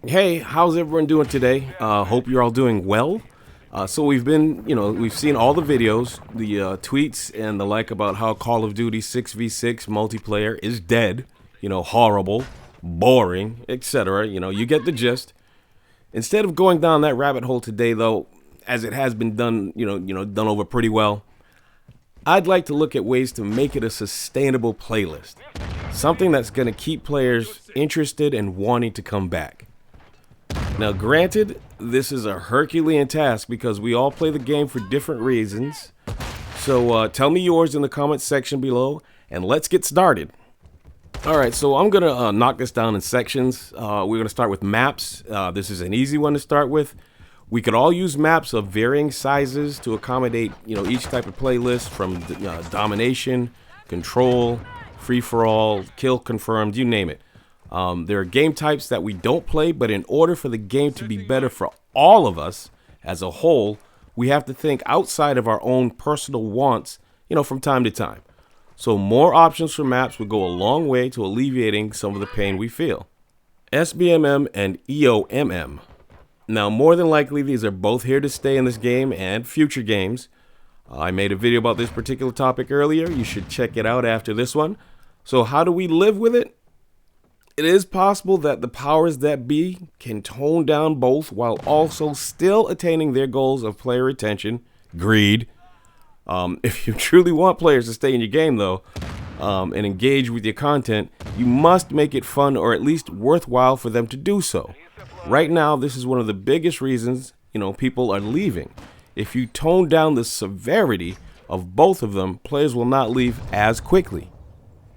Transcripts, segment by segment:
Hey, how's everyone doing today? Hope you're all doing well. So we've seen all the videos, the tweets, and the like about how Call of Duty 6v6 multiplayer is dead. Horrible, boring, etc. You get the gist. Instead of going down that rabbit hole today, though, as it has been done, done over pretty well, I'd like to look at ways to make it a sustainable playlist, something that's going to keep players interested and wanting to come back. Now, granted, this is a Herculean task because we all play the game for different reasons. So tell me yours in the comments section below, and let's get started. Alright, so I'm going to knock this down in sections. We're going to start with maps. This is an easy one to start with. We could all use maps of varying sizes to accommodate, each type of playlist from domination, control, free-for-all, kill confirmed, you name it. There are game types that we don't play, but in order for the game to be better for all of us as a whole, we have to think outside of our own personal wants, from time to time. So more options for maps would go a long way to alleviating some of the pain we feel. sbmm and eomm. Now, more than likely, these are both here to stay in this game and future games. I made a video about this particular topic earlier. You should check it out after this one. So how do we live with it? It is possible that the powers that be can tone down both while also still attaining their goals of player retention, greed. If you truly want players to stay in your game, though, and engage with your content, you must make it fun or at least worthwhile for them to do so. Right now, this is one of the biggest reasons, people are leaving. If you tone down the severity of both of them, players will not leave as quickly.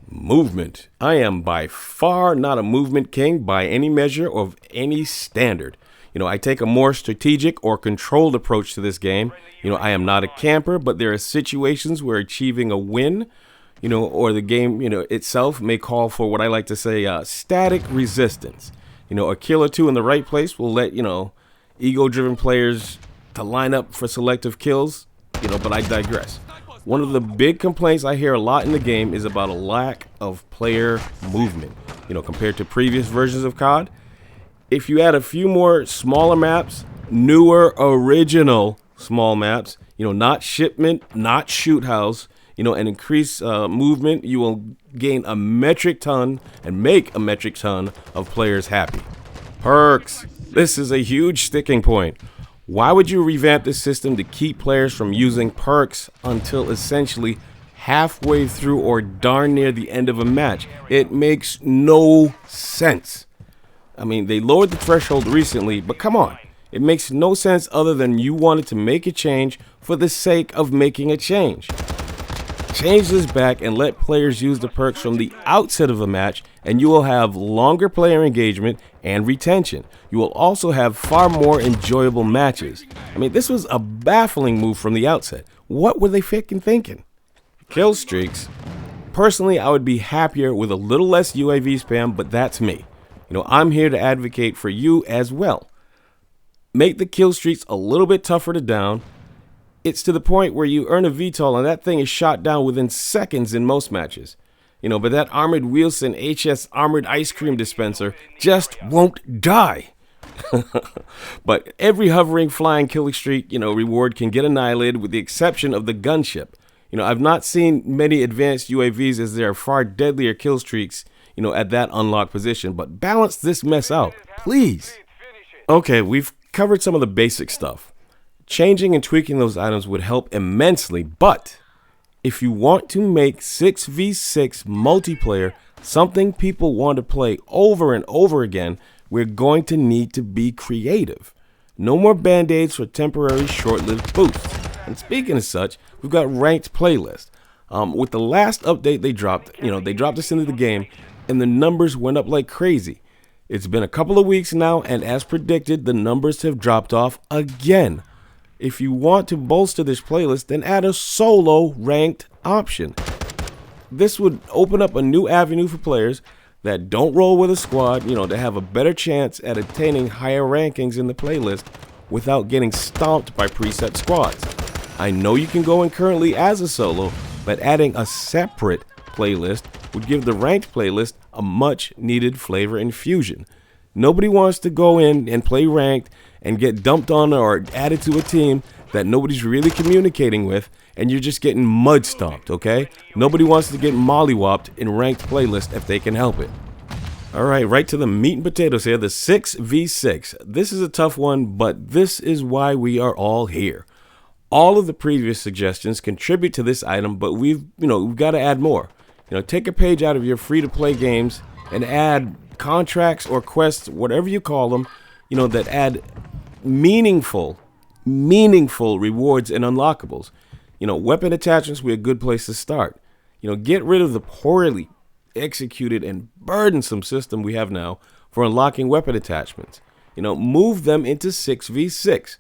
Movement. I am by far not a movement king by any measure of any standard. I take a more strategic or controlled approach to this game. I am not a camper, but there are situations where achieving a win, or the game, itself may call for what I like to say, static resistance. A kill or two in the right place will let, ego-driven players to line up for selective kills, but I digress. One of the big complaints I hear a lot in the game is about a lack of player movement, compared to previous versions of COD. If you add a few more smaller maps, newer, original small maps, not shipment, not shoot house, and increase movement, you will gain a metric ton and make a metric ton of players happy. Perks. This is a huge sticking point. Why would you revamp this system to keep players from using perks until essentially halfway through or darn near the end of a match? It makes no sense. I mean, they lowered the threshold recently, but come on. It makes no sense other than you wanted to make a change for the sake of making a change. Change this back and let players use the perks from the outset of a match, and you will have longer player engagement and retention. You will also have far more enjoyable matches. I mean, this was a baffling move from the outset. What were they thinking? Kill streaks. Personally, I would be happier with a little less UAV spam, but that's me. I'm here to advocate for you as well. Make the kill streaks a little bit tougher to down. It's to the point where you earn a VTOL and that thing is shot down within seconds in most matches. But that armored Wheelson HS armored ice cream dispenser just won't die. But every hovering flying kill streak, reward can get annihilated with the exception of the gunship. I've not seen many advanced UAVs as there are far deadlier kill streaks, at that unlocked position, but balance this mess out, please. Okay, we've covered some of the basic stuff. Changing and tweaking those items would help immensely, but if you want to make 6v6 multiplayer something people want to play over and over again, we're going to need to be creative. No more band-aids for temporary short-lived boosts. And speaking of such, we've got ranked playlists. With the last update they dropped, they dropped this into the game, and the numbers went up like crazy. It's been a couple of weeks now, and as predicted, the numbers have dropped off again. If you want to bolster this playlist, then add a solo ranked option. This would open up a new avenue for players that don't roll with a squad, to have a better chance at attaining higher rankings in the playlist without getting stomped by preset squads. I know you can go in currently as a solo, but adding a separate playlist would give the ranked playlist a much needed flavor infusion. Nobody wants to go in and play ranked and get dumped on or added to a team that nobody's really communicating with, and you're just getting mud stomped, okay? Nobody wants to get mollywopped in ranked playlist if they can help it. All right, right to the meat and potatoes here, the 6v6. This is a tough one, but this is why we are all here. All of the previous suggestions contribute to this item, but we've got to add more. Take a page out of your free-to-play games and add contracts or quests, whatever you call them, that add meaningful rewards and unlockables. Weapon attachments would be a good place to start. Get rid of the poorly executed and burdensome system we have now for unlocking weapon attachments. Move them into 6v6.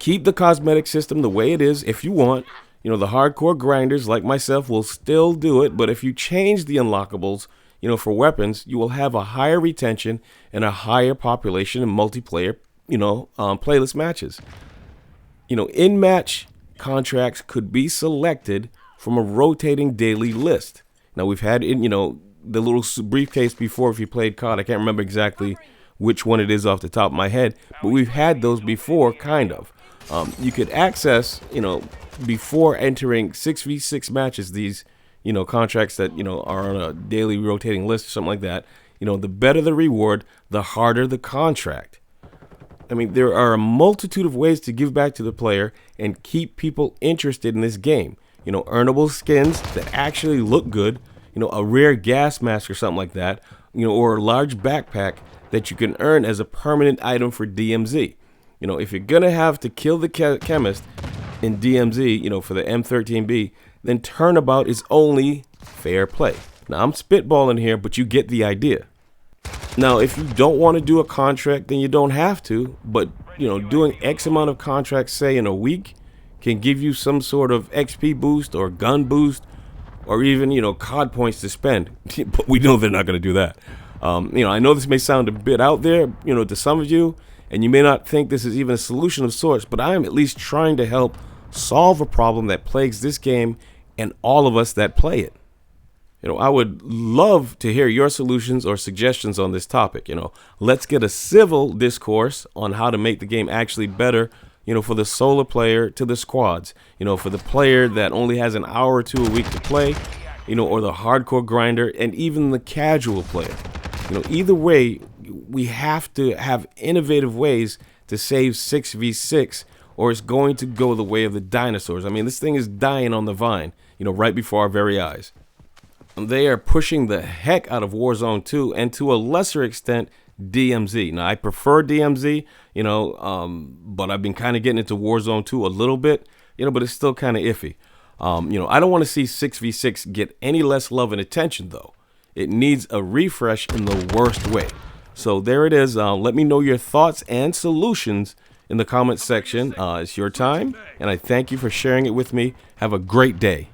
Keep the cosmetic system the way it is if you want. The hardcore grinders like myself will still do it, but if you change the unlockables, for weapons, you will have a higher retention and a higher population in multiplayer, playlist matches. In-match contracts could be selected from a rotating daily list. Now, we've had the little briefcase before if you played COD. I can't remember exactly which one it is off the top of my head, but we've had those before, kind of. You could access, before entering 6v6 matches, these, contracts that, are on a daily rotating list or something like that. The better the reward, the harder the contract. I mean, there are a multitude of ways to give back to the player and keep people interested in this game. Earnable skins that actually look good, a rare gas mask or something like that, or a large backpack that you can earn as a permanent item for DMZ. If you're going to have to kill the chemist in DMZ, for the M13B, then turnabout is only fair play. Now, I'm spitballing here, but you get the idea. Now, if you don't want to do a contract, then you don't have to, but, doing X amount of contracts, say, in a week, can give you some sort of XP boost or gun boost or even, COD points to spend. But we know they're not going to do that. I know this may sound a bit out there, to some of you, and you may not think this is even a solution of sorts, but I am at least trying to help solve a problem that plagues this game and all of us that play it. I would love to hear your solutions or suggestions on this topic. Let's get a civil discourse on how to make the game actually better, for the solo player to the squads, for the player that only has an hour or two a week to play, or the hardcore grinder and even the casual player. Either way, we have to have innovative ways to save 6v6 or it's going to go the way of the dinosaurs. I mean, this thing is dying on the vine, right before our very eyes. They are pushing the heck out of Warzone 2 and to a lesser extent DMZ. Now, I prefer DMZ, but I've been kind of getting into Warzone 2 a little bit, but it's still kind of iffy. I don't want to see 6v6 get any less love and attention, though. It needs a refresh in the worst way. So there it is. Let me know your thoughts and solutions in the comments section. It's your time, and I thank you for sharing it with me. Have a great day.